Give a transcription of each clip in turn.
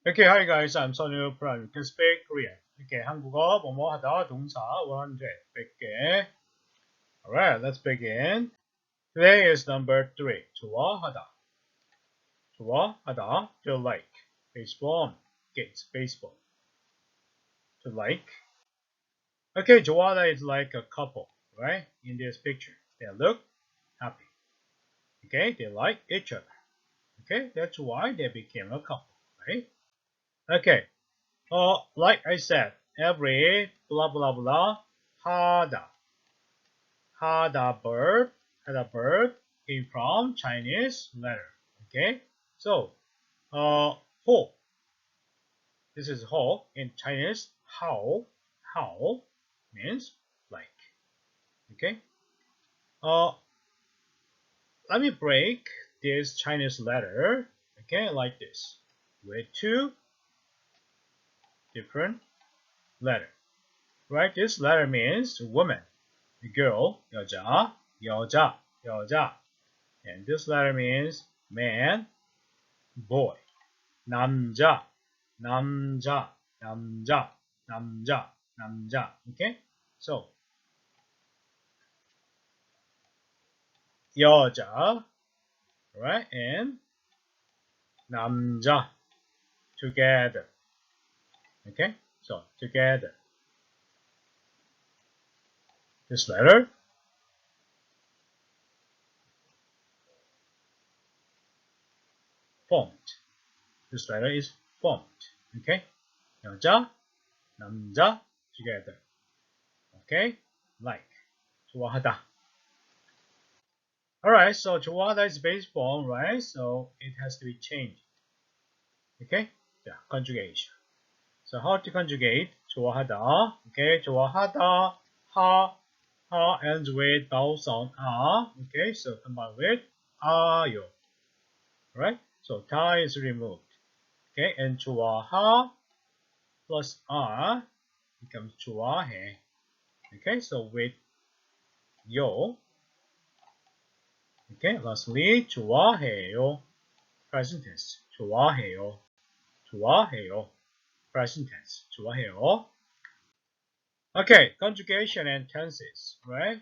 Okay, hi guys, I'm Sonyu Pran. You can speak Korean. Okay, 한국어 뭐뭐 하다 동사 원제 100개. Alright, let's begin. Today is number 3. 좋아하다. 좋아하다. To like. Baseball. Okay, it's baseball. To like. Okay, 좋아하다 is like a couple, right? In this picture. They look happy. Okay, they like each other. Okay, that's why they became a couple, right? Okay. Like I said, every blah blah blah 하다 had a verb came from Chinese letter. Okay, so ho, this is ho in Chinese. How means like. Okay, uh, let me break this Chinese letter. Okay, like this with two different letters. Right, this letter means woman. Girl, 여자, 여자. And this letter means man, boy. 남자. Okay? So, 여자, right? And 남자, together. Okay? So, together. This letter formed. This letter is formed. Okay? 여자, 남자, together. Okay? Like. 좋아하다. Alright, so 좋아하다 is base form, right? So it has to be changed. Okay? Yeah, conjugation. So how to conjugate? 좋아하다. Okay, 좋아하다. Ha ends with vowel sound a. Okay, so combine with 아요. Right? So 다 is removed. Okay, and 좋아하 plus a becomes 좋아해. Okay, so with yo. Okay, lastly, 좋아해요. Present tense. 좋아해요. Present tense. 좋아해요. Okay, conjugation and tenses, right?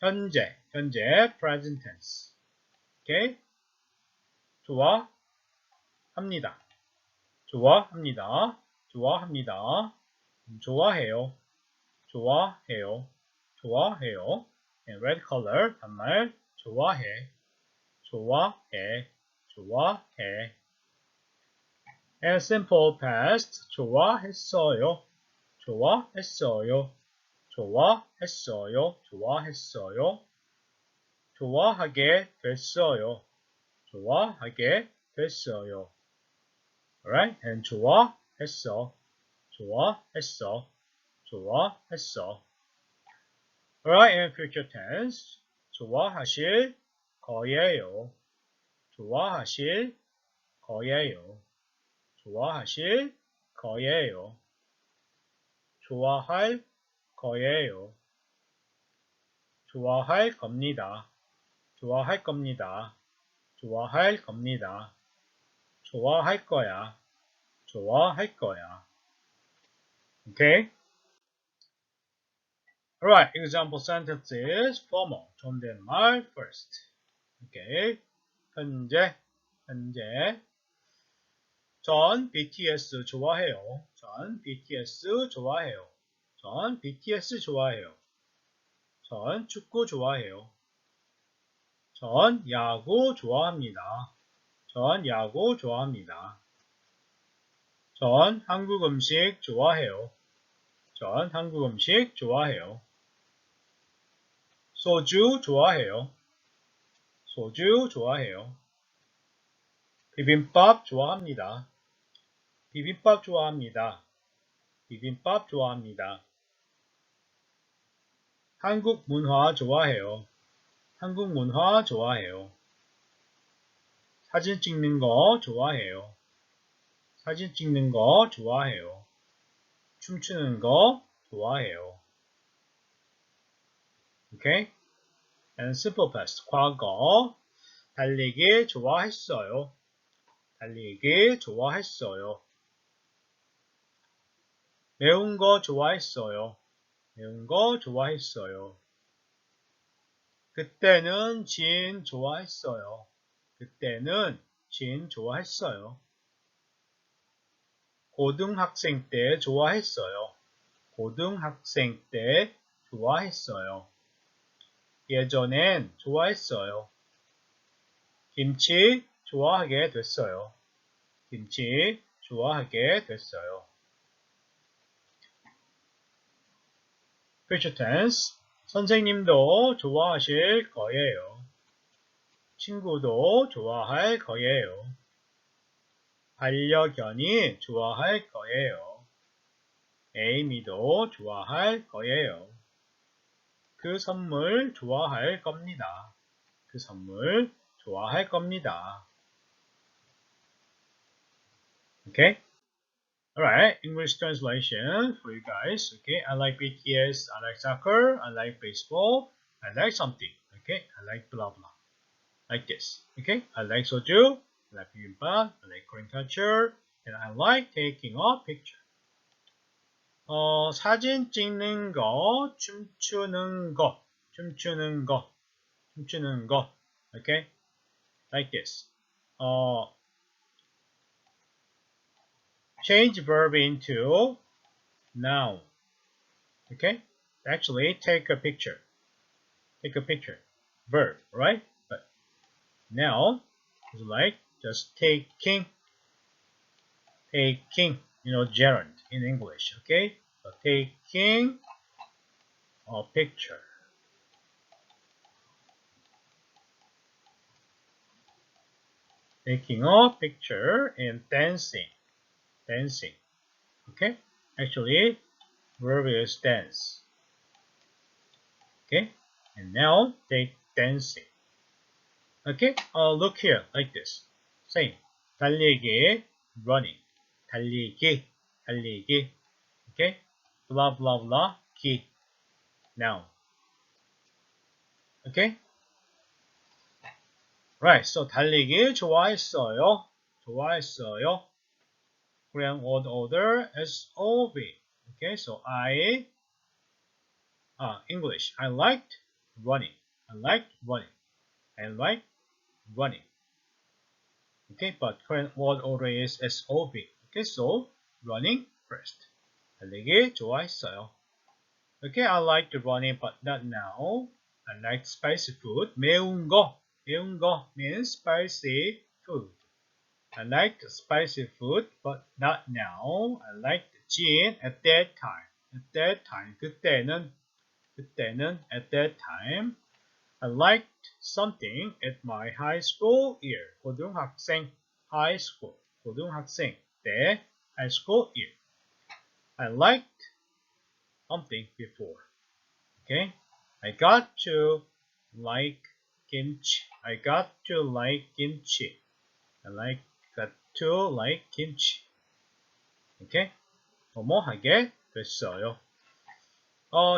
현재, present tense. Okay? 좋아합니다. 좋아해요. And red color, 반말, 좋아해. And simple past, 좋아했어요. 좋아하게 됐어요. Alright? And 좋아했어. Alright, and future tense. 좋아하실 거예요. 좋아할 거예요. 좋아할 겁니다. 좋아할 거야. Okay? Alright, example sentences. formal, 존댓말 first. Okay? 현재. 전 BTS 좋아해요. 전 축구 좋아해요. 전 야구 좋아합니다. 전 한국 음식 좋아해요. 소주 좋아해요. 비빔밥 좋아합니다. 한국 문화 좋아해요. 사진 찍는 거 좋아해요. 춤추는 거 좋아해요. Okay? And simple past, 과거, 달리기 좋아했어요. 달리기 좋아했어요. 매운 거 좋아했어요. 매운 거 좋아했어요. 그때는 진 좋아했어요. 그때는 진 좋아했어요. 고등학생 때 좋아했어요. 고등학생 때 좋아했어요. 예전엔 좋아했어요. 김치 좋아하게 됐어요. 김치 좋아하게 됐어요. Future tense. 선생님도 좋아하실 거예요. 친구도 좋아할 거예요. 반려견이 좋아할 거예요. 에이미도 좋아할 거예요. 그 선물 좋아할 겁니다. 그 선물 좋아할 겁니다. Okay? Alright, English translation for you guys. Okay, I like BTS, I like soccer, I like baseball, I like something. Okay, I like blah blah. Like this. Okay, I like soju, I like bibimbap, I like Korean culture, and I like taking a picture. 사진 찍는 거, 춤추는 거, 춤추는 거, 춤추는 거. Okay, like this. Change verb into noun. Okay, actually take a picture. Take a picture. Verb, right? But noun is like just taking, gerund in English. Okay, so taking a picture. Taking a picture and dancing. Dancing. Okay, actually verb is dance. Okay, and now take dancing. Okay, look here like this. Same. 달리기, running. 달리기, 달리기. Okay, blah blah blah. 기. Now. Okay. Right. So 달리기 좋아했어요. 좋아했어요. Korean word order SOV. Okay, so English. I liked running. I liked running. I liked running. Okay, but current word order is SOV. Okay, so running first. 달리기 좋아했어요. Okay, I like the running, but not now. I like spicy food. 매운 거. 매운 거 means spicy food. I like the spicy food, but not now. I like the gin at that time. At that time. 그때는 at that time. I liked something at my high school year. 고등학생 high school. 고등학생 때 high school year. I liked something before. Okay? I got to like kimchi. I got to like kimchi. got to like kimchi. Okay? 뭐뭐 하게 됐어요.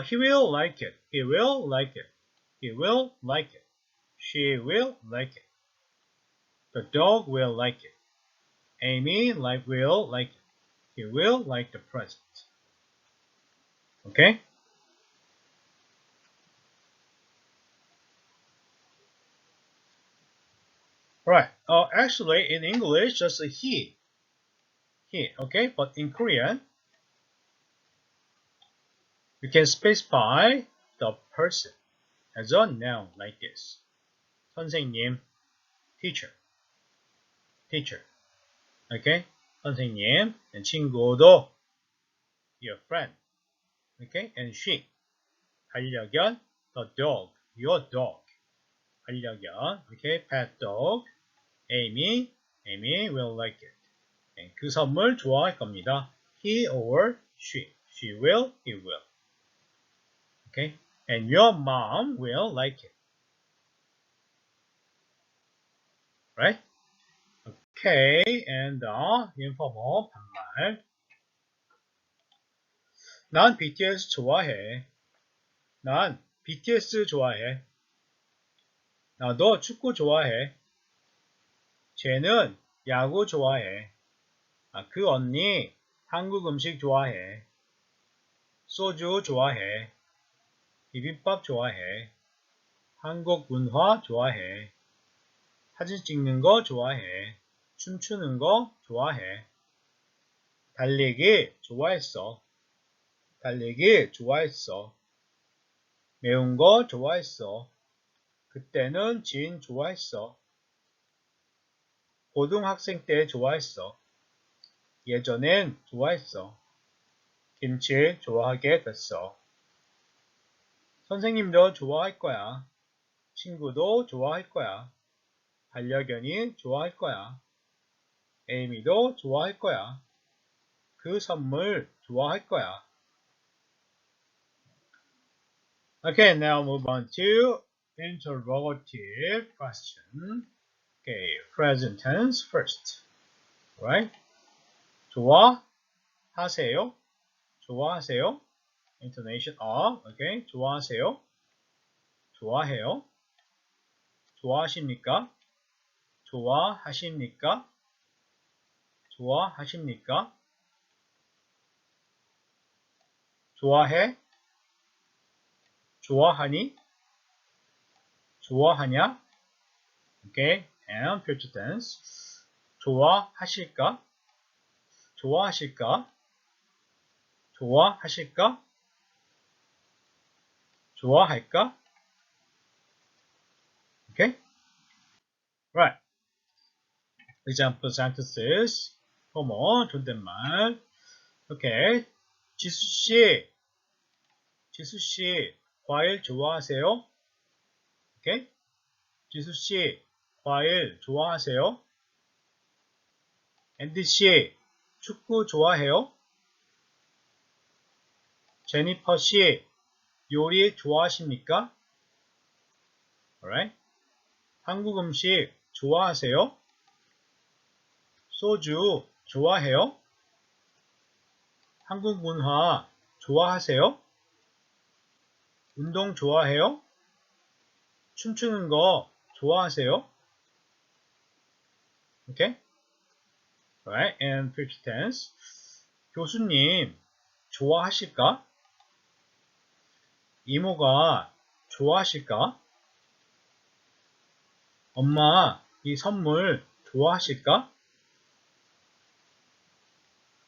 He will like it. He will like it. He will like it. She will like it. The dog will like it. Amy will like it. He will like the present. Okay? Right. Actually, in English, just a he. He. Okay? But in Korean, you can specify the person as a noun like this. 선생님, teacher. Teacher. Okay? 선생님, and 친구도, your friend. Okay? And she. 반려견, the dog, your dog. 반려견, okay? Pet dog. Amy will like it. And 그 선물 좋아할 겁니다. He or she. She will, he will. Okay? And your mom will like it. Right? Okay, and informal 반말. 난 BTS 좋아해. 난 BTS 좋아해. 나도 축구 좋아해. 쟤는 야구 좋아해. 그 언니 한국 음식 좋아해. 소주 좋아해. 비빔밥 좋아해. 한국 문화 좋아해. 사진 찍는 거 좋아해. 춤추는 거 좋아해. 달리기 좋아했어. 달리기 좋아했어. 매운 거 좋아했어. 그때는 진 좋아했어. 고등학생 때 좋아했어. 예전엔 좋아했어. 김치 좋아하게 됐어. 선생님도 좋아할 거야. 친구도 좋아할 거야. 반려견이 좋아할 거야. 에이미도 좋아할 거야. 그 선물 좋아할 거야. Okay, now move on to interrogative question. Okay, present tense first. Right? 좋아하세요? 좋아하세요? Intonation of. Okay, 좋아하세요? 좋아해요? 좋아하십니까? 좋아하십니까? 좋아하십니까? 좋아해? 좋아하니? 좋아하냐? Okay, and future tense. 좋아하실까? 좋아하실까? 좋아하실까? 좋아할까? Okay? Right. Example sentences. 호모, 존댓말. Okay. 지수씨, 과일 좋아하세요? Okay? 지수씨, 과일 좋아하세요? 앤디씨, 축구 좋아해요? 제니퍼씨, 요리 좋아하십니까? Alright. 한국 음식 좋아하세요? 소주 좋아해요? 한국 문화 좋아하세요? 운동 좋아해요? 춤추는 거 좋아하세요? Okay? Alright, and future tense. 교수님 좋아하실까? 이모가 좋아하실까? 엄마 이 선물 좋아하실까?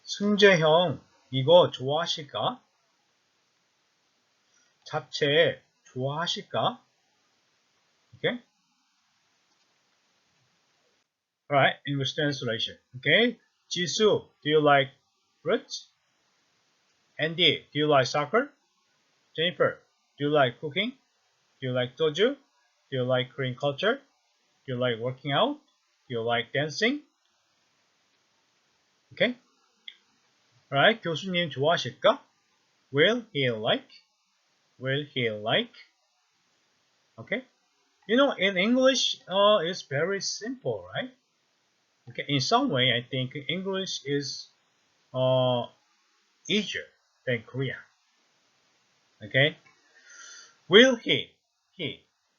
승재형 이거 좋아하실까? 잡채 좋아하실까? Okay? Alright, English translation. Okay? 지수, do you like fruits? Andy, do you like soccer? Jennifer, do you like cooking? Do you like soju? Do you like Korean culture? Do you like working out? Do you like dancing? Okay? Alright, 교수님 좋아하실까? Will he like? Will he like? Okay? You know, in English, it's very simple, right? Okay, in some way, I think English is easier than Korean. Okay? Will he?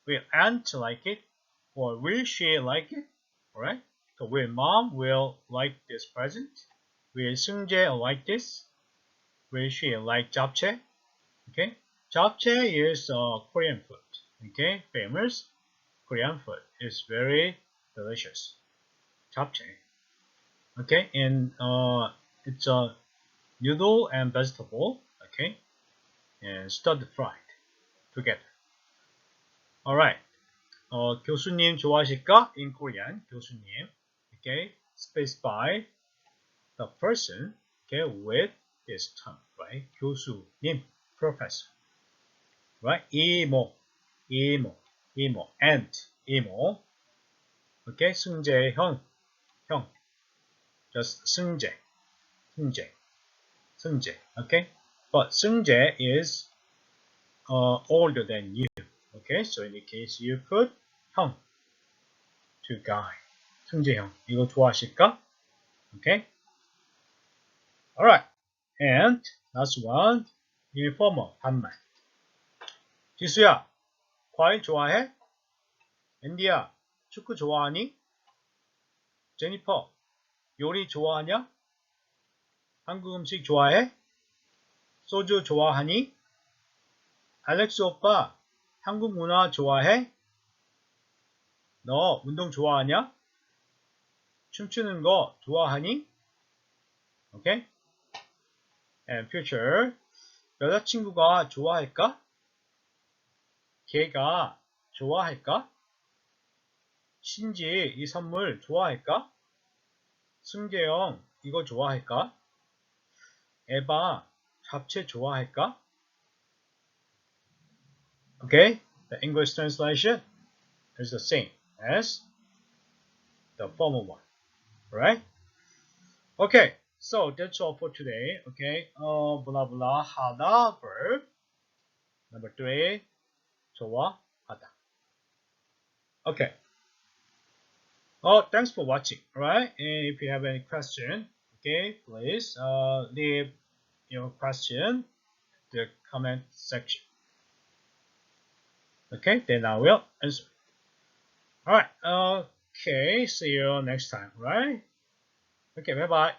Will aunt like it? Or will she like it? Alright? So will mom will like this present? Will 승재 like this? Will she like japchae? Okay? Japchae is Korean food. Okay? Famous Korean food. It's very delicious. Japchae. Okay? And it's a noodle and vegetable. Okay? And stir fried together. Alright. 교수님 좋아하실까? In Korean, 교수님. Okay? Specify the person, okay, with this term, right? 교수님, professor. Right? 이모, aunt, 이모. Okay? 승재, 형. Just 승재. Okay? But 승재 is older than you. Okay? So in the case you put 형 to guy. 승재 형. 이거 좋아하실까? Okay? Alright. And last one. informal, 반말. 지수야, 과일 좋아해? 앤디야, 축구 좋아하니? 제니퍼, 요리 좋아하냐? 한국 음식 좋아해? 소주 좋아하니? 알렉스 오빠, 한국 문화 좋아해? 너 운동 좋아하냐? 춤추는 거 좋아하니? 오케이? And future. 여자친구가 좋아할까? 걔가 좋아할까? 신지 이 선물 좋아할까? 승재형 이거 좋아할까? 에바 잡채 좋아할까? Okay, the English translation is the same as the formal one, right? Okay, so that's all for today. Okay, blah blah 하다 verb. Number 3, 좋아하다. Okay. Oh, thanks for watching. Alright, and if you have any question, okay, please leave your question in the comment section. Okay, then I will answer. Alright, okay, see you next time, right? Okay, bye bye.